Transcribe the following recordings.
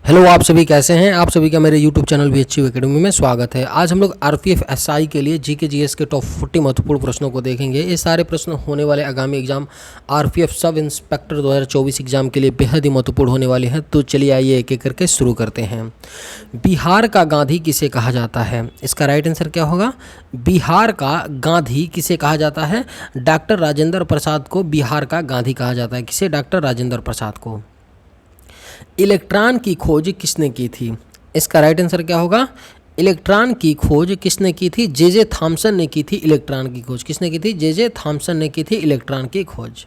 Hello, आप सभी कैसे हैं। आप सभी का मेरे यूट्यूब चैनल VHU एकेडमी में स्वागत है। आज हम लोग RPF SI के लिए GK GS के टॉप 40 महत्वपूर्ण प्रश्नों को देखेंगे। ये सारे प्रश्न होने वाले आगामी exam RPF sub inspector 2024 exam के लिए बेहद ही महत्वपूर्ण होने वाले हैं। तो चलिए आइए एक एक करके शुरू करते हैं। बिहार का गांधी किसे कहा जाता है? इसका राइट आंसर क्या होगा? बिहार का गांधी किसे कहा जाता है? डॉक्टर राजेंद्र प्रसाद को बिहार का गांधी कहा जाता है। किसे? डॉक्टर राजेंद्र प्रसाद को। इलेक्ट्रॉन की खोज किसने की थी? इसका राइट आंसर क्या होगा? इलेक्ट्रॉन की खोज किसने की थी? जे थॉमसन ने की थी इलेक्ट्रॉन की खोज। किसने की थी? जे थॉमसन ने की थी इलेक्ट्रॉन की खोज।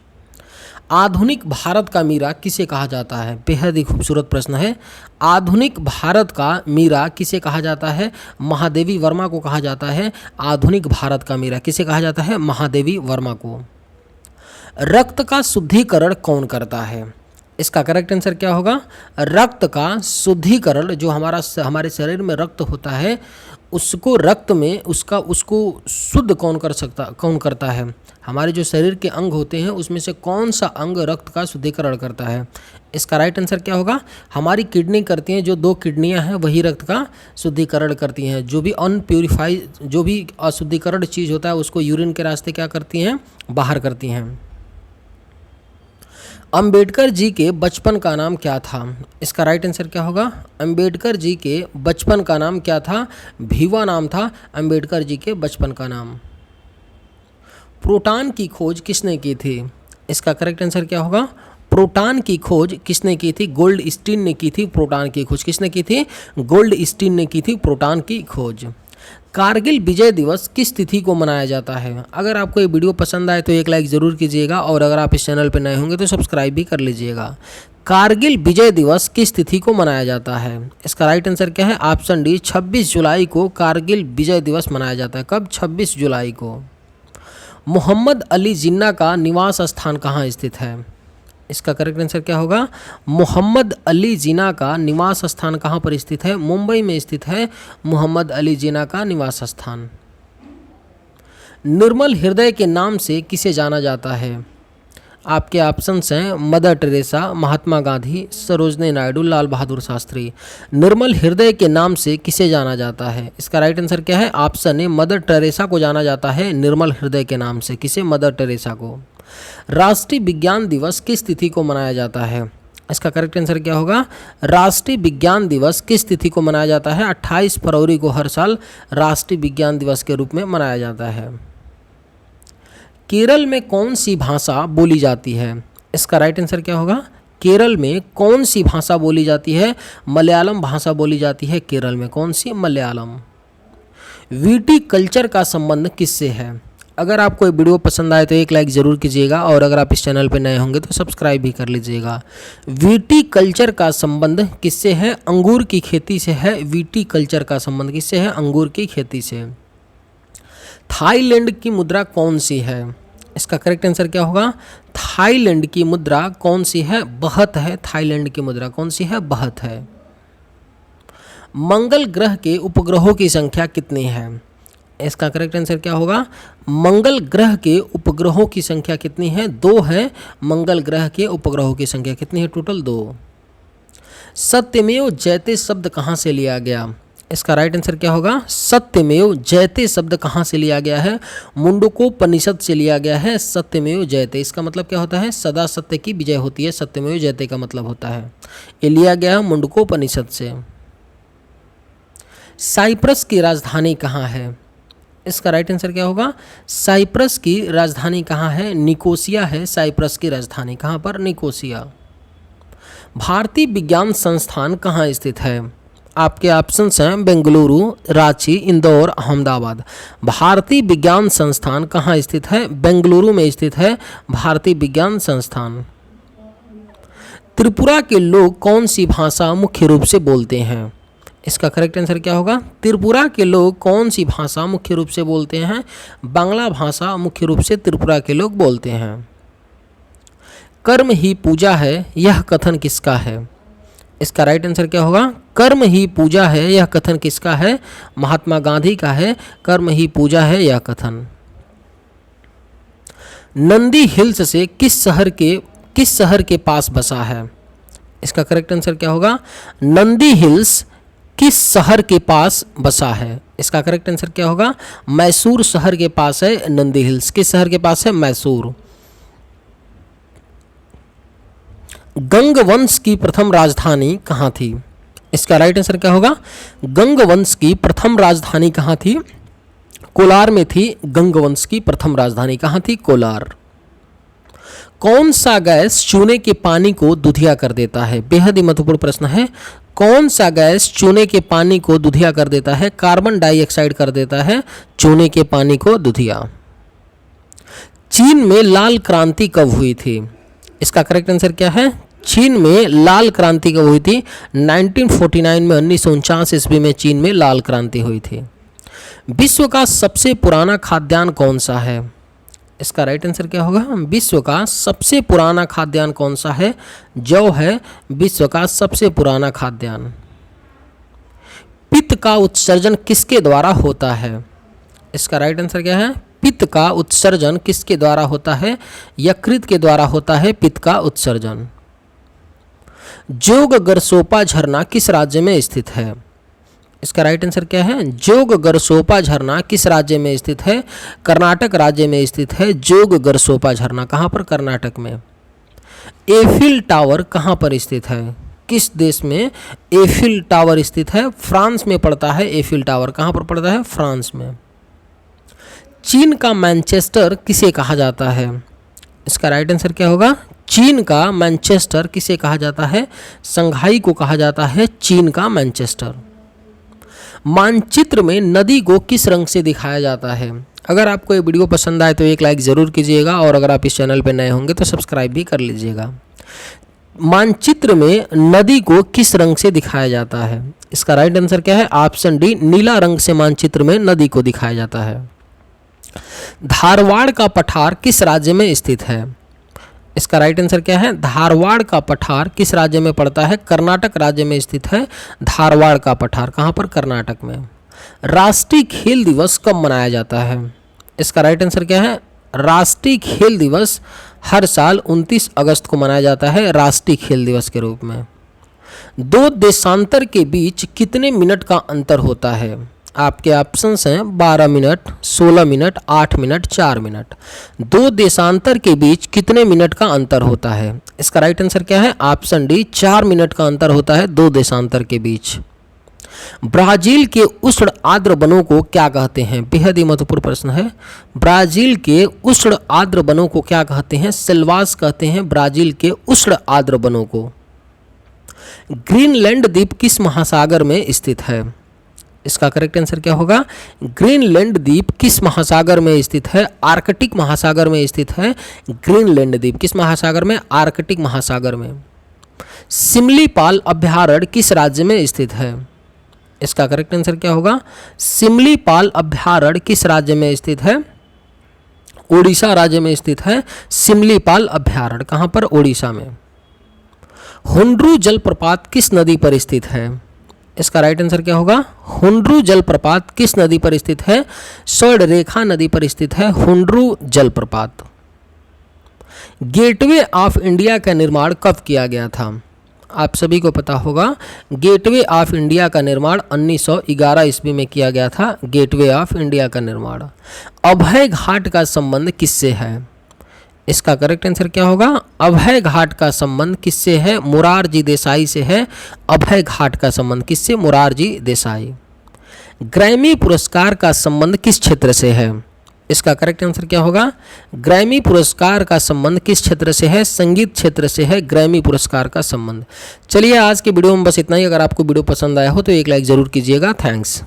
आधुनिक भारत का मीरा किसे कहा जाता है? बेहद ही खूबसूरत प्रश्न है। आधुनिक भारत का मीरा किसे कहा जाता है? महादेवी वर्मा को कहा जाता है। आधुनिक भारत का मीरा किसे कहा जाता है? महादेवी वर्मा को। रक्त का शुद्धिकरण कौन करता है? इसका करेक्ट आंसर क्या होगा? रक्त का शुद्धिकरण, जो हमारे शरीर में रक्त होता है उसको रक्त में उसको शुद्ध कौन करता है? हमारे जो शरीर के अंग होते हैं उसमें से कौन सा अंग रक्त का शुद्धिकरण करता है? इसका राइट आंसर क्या होगा? हमारी किडनी करती हैं। जो 2 किडनियां हैं वही रक्त का शुद्धिकरण करती हैं। जो भी जो भी अशुद्धिकरण चीज़ होता है उसको यूरिन के रास्ते क्या करती हैं? बाहर करती हैं। अंबेडकर जी के बचपन का नाम क्या था? इसका राइट आंसर क्या होगा? अंबेडकर जी के बचपन का नाम क्या था? भीवा नाम था अंबेडकर जी के बचपन का नाम। प्रोटॉन की खोज किसने की थी? इसका करेक्ट आंसर क्या होगा? प्रोटॉन की खोज किसने की थी? गोल्ड स्टीन ने की थी प्रोटॉन की खोज। किसने की थी? गोल्ड स्टीन ने की थी प्रोटॉन की खोज। कारगिल विजय दिवस किस तिथि को मनाया जाता है? अगर आपको ये वीडियो पसंद आए तो एक लाइक ज़रूर कीजिएगा और अगर आप इस चैनल पर नए होंगे तो सब्सक्राइब भी कर लीजिएगा। कारगिल विजय दिवस किस तिथि को मनाया जाता है? इसका राइट आंसर क्या है? ऑप्शन डी, 26 जुलाई को कारगिल विजय दिवस मनाया जाता है। कब? 26 जुलाई को। मोहम्मद अली जिन्ना का निवास स्थान कहाँ स्थित है? इसका करेक्ट आंसर क्या होगा? मोहम्मद अली जिन्ना का निवास स्थान कहाँ पर स्थित है? मुंबई में स्थित है मोहम्मद अली जिन्ना का निवास स्थान। निर्मल हृदय के नाम से किसे जाना जाता है? आपके ऑप्शंस हैं मदर टेरेसा, महात्मा गांधी, सरोजनी नायडू, लाल बहादुर शास्त्री। निर्मल हृदय के नाम से किसे जाना जाता है? इसका राइट आंसर क्या है? ऑप्शन ए, मदर टेरेसा को जाना जाता है निर्मल हृदय के नाम से। किसे? मदर टेरेसा को। राष्ट्रीय विज्ञान दिवस किस तिथि को मनाया जाता है? इसका करेक्ट आंसर क्या होगा? राष्ट्रीय विज्ञान दिवस किस तिथि को मनाया जाता है? 28 फरवरी को हर साल राष्ट्रीय विज्ञान दिवस के रूप में मनाया जाता है। केरल में कौन सी भाषा बोली जाती है? इसका राइट आंसर क्या होगा? केरल में कौन सी भाषा बोली जाती है? मलयालम भाषा बोली जाती है केरल में। कौन सी? मलयालम। विटिकल्चर का संबंध किससे है? अगर आपको ये वीडियो पसंद आए तो एक लाइक ज़रूर कीजिएगा और अगर आप इस चैनल पर नए होंगे तो सब्सक्राइब भी कर लीजिएगा। विटिकल्चर का संबंध किससे है? अंगूर की खेती से है। विटिकल्चर का संबंध किससे है? अंगूर की खेती से। थाईलैंड की मुद्रा कौन सी है? इसका करेक्ट आंसर क्या होगा? थाईलैंड की मुद्रा कौन सी है? बहत है। थाईलैंड की मुद्रा कौन सी है? बहत है। मंगल ग्रह के उपग्रहों की संख्या कितनी है? इसका करेक्ट आंसर क्या होगा? मंगल ग्रह के उपग्रहों की संख्या कितनी है? 2 है। मंगल ग्रह के उपग्रहों की संख्या कितनी है? टोटल 2। सत्यमेव जयते शब्द कहाँ से लिया गया? इसका राइट आंसर क्या होगा? सत्यमेव जयते शब्द कहाँ से लिया गया है? मुंडकोपनिषद से लिया गया है सत्यमेव जयते। इसका मतलब क्या होता है? सदा सत्य की विजय होती है। सत्यमेव जयते का मतलब होता है ये लिया गया है मुंडकोपनिषद से। साइप्रस की राजधानी कहाँ है? इसका राइट आंसर क्या होगा? साइप्रस की राजधानी कहाँ है? निकोसिया है साइप्रस की राजधानी। कहाँ पर? निकोसिया। भारतीय विज्ञान संस्थान कहाँ स्थित है? आपके ऑप्शंस हैं बेंगलुरु, रांची, इंदौर, अहमदाबाद। भारतीय विज्ञान संस्थान कहाँ स्थित है? बेंगलुरु में स्थित है भारतीय विज्ञान संस्थान। त्रिपुरा के लोग कौन सी भाषा मुख्य रूप से बोलते हैं? इसका करेक्ट आंसर क्या होगा? त्रिपुरा के लोग कौन सी भाषा मुख्य रूप से बोलते हैं? बांग्ला भाषा मुख्य रूप से त्रिपुरा के लोग बोलते हैं। कर्म ही पूजा है यह कथन किसका है? इसका राइट आंसर क्या होगा? कर्म ही पूजा है यह कथन किसका है? महात्मा गांधी का है। कर्म ही पूजा है यह कथन। नंदी हिल्स से किस शहर के पास बसा है? इसका करेक्ट आंसर क्या होगा? नंदी हिल्स किस शहर के पास बसा है? इसका करेक्ट आंसर क्या होगा? मैसूर शहर के पास है नंदी हिल्स। किस शहर के पास है? मैसूर। गंग वंश की प्रथम राजधानी कहाँ थी? इसका राइट आंसर क्या होगा? गंग वंश की प्रथम राजधानी कहाँ थी? कोलार में थी। गंग वंश की प्रथम राजधानी कहाँ थी? कोलार। कौन सा गैस चूने के पानी को दुधिया कर देता है? बेहद ही महत्वपूर्ण प्रश्न है। कौन सा गैस चूने के पानी को दुधिया कर देता है? कार्बन डाइऑक्साइड कर देता है चूने के पानी को दुधिया। चीन में लाल क्रांति कब हुई थी? इसका करेक्ट आंसर क्या है? चीन में लाल क्रांति कब हुई थी? 1949 में, 1949 ईस्वी में चीन में लाल क्रांति हुई थी। विश्व का सबसे पुराना खाद्यान्न कौन सा है? इसका राइट आंसर क्या होगा? विश्व का सबसे पुराना खाद्यान्न कौन सा है? जौ है विश्व का सबसे पुराना खाद्यान्न। पित्त का उत्सर्जन किसके द्वारा होता है? इसका राइट आंसर क्या है? पित्त का उत्सर्जन किसके द्वारा होता है? यकृत के द्वारा होता है पित्त का उत्सर्जन। जोग गरसोपा झरना किस राज्य में स्थित है? इसका राइट आंसर क्या है? जोग गरसोपा झरना किस राज्य में स्थित है? कर्नाटक राज्य में स्थित है जोग गरसोपा झरना। कहाँ पर? कर्नाटक में। एफिल टावर कहाँ पर स्थित है? किस देश में एफिल टावर स्थित है? फ्रांस में पड़ता है एफिल टावर। कहाँ पर पड़ता है? फ्रांस में। चीन का मैनचेस्टर किसे कहा जाता है? इसका राइट आंसर क्या होगा? चीन का मैनचेस्टर किसे कहा जाता है? संघाई को कहा जाता है चीन का मैनचेस्टर। मानचित्र में नदी को किस रंग से दिखाया जाता है? अगर आपको ये वीडियो पसंद आए तो एक लाइक ज़रूर कीजिएगा और अगर आप इस चैनल पर नए होंगे तो सब्सक्राइब भी कर लीजिएगा। मानचित्र में नदी को किस रंग से दिखाया जाता है? इसका राइट आंसर क्या है? ऑप्शन डी, नीला रंग से मानचित्र में नदी को दिखाया जाता है। धारवाड़ का पठार किस राज्य में स्थित है? इसका राइट आंसर क्या है? धारवाड़ का पठार किस राज्य में पड़ता है? कर्नाटक राज्य में स्थित है धारवाड़ का पठार। कहाँ पर? कर्नाटक में। राष्ट्रीय खेल दिवस कब मनाया जाता है? इसका राइट आंसर क्या है? राष्ट्रीय खेल दिवस हर साल 29 अगस्त को मनाया जाता है राष्ट्रीय खेल दिवस के रूप में। दो देशांतर के बीच कितने मिनट का अंतर होता है? आपके ऑप्शंस हैं 12 मिनट, 16 मिनट, 8 मिनट, 4 मिनट। दो देशांतर के बीच कितने मिनट का अंतर होता है? इसका राइट आंसर क्या है? ऑप्शन डी, 4 मिनट का अंतर होता है दो देशांतर के बीच। ब्राजील के उष्ण आर्द्र वनों को क्या कहते हैं? बेहद ही महत्वपूर्ण प्रश्न है। ब्राजील के उष्ण आर्द्र वनों को क्या कहते हैं? सेल्वास कहते हैं ब्राजील के उष्ण आर्द्र वनों को। ग्रीनलैंड द्वीप किस महासागर में स्थित है? इसका करेक्ट आंसर क्या होगा? ग्रीनलैंड द्वीप किस महासागर में स्थित है? आर्कटिक महासागर में स्थित है ग्रीनलैंड द्वीप। किस महासागर में? आर्कटिक महासागर में। सिमलीपाल अभ्यारण्य किस राज्य में स्थित है? इसका करेक्ट आंसर क्या होगा? सिमलीपाल अभ्यारण्य किस राज्य में स्थित है? ओडिशा राज्य में स्थित है सिमलीपाल अभ्यारण्य। कहाँ पर? ओडिशा में। हुंड्रू जलप्रपात किस नदी पर स्थित है? इसका राइट आंसर क्या होगा? हुंड्रू जलप्रपात किस नदी पर स्थित है? स्वर्णरेखा नदी पर स्थित है हुंड्रू जलप्रपात। गेटवे ऑफ इंडिया का निर्माण कब किया गया था? आप सभी को पता होगा गेटवे ऑफ इंडिया का निर्माण 1911 ईस्वी में किया गया था। गेटवे ऑफ इंडिया का निर्माण। अभय घाट का संबंध किससे है? इसका करेक्ट आंसर क्या होगा? अभय घाट का संबंध किससे है? मोरारजी देसाई से है अभय घाट का संबंध। किससे? मोरारजी देसाई। ग्रैमी पुरस्कार का संबंध किस क्षेत्र से है? इसका करेक्ट आंसर क्या होगा? ग्रैमी पुरस्कार का संबंध किस क्षेत्र से है? संगीत क्षेत्र से है ग्रैमी पुरस्कार का संबंध। चलिए आज के वीडियो में बस इतना ही। अगर आपको वीडियो पसंद आया हो तो एक लाइक ज़रूर कीजिएगा। थैंक्स।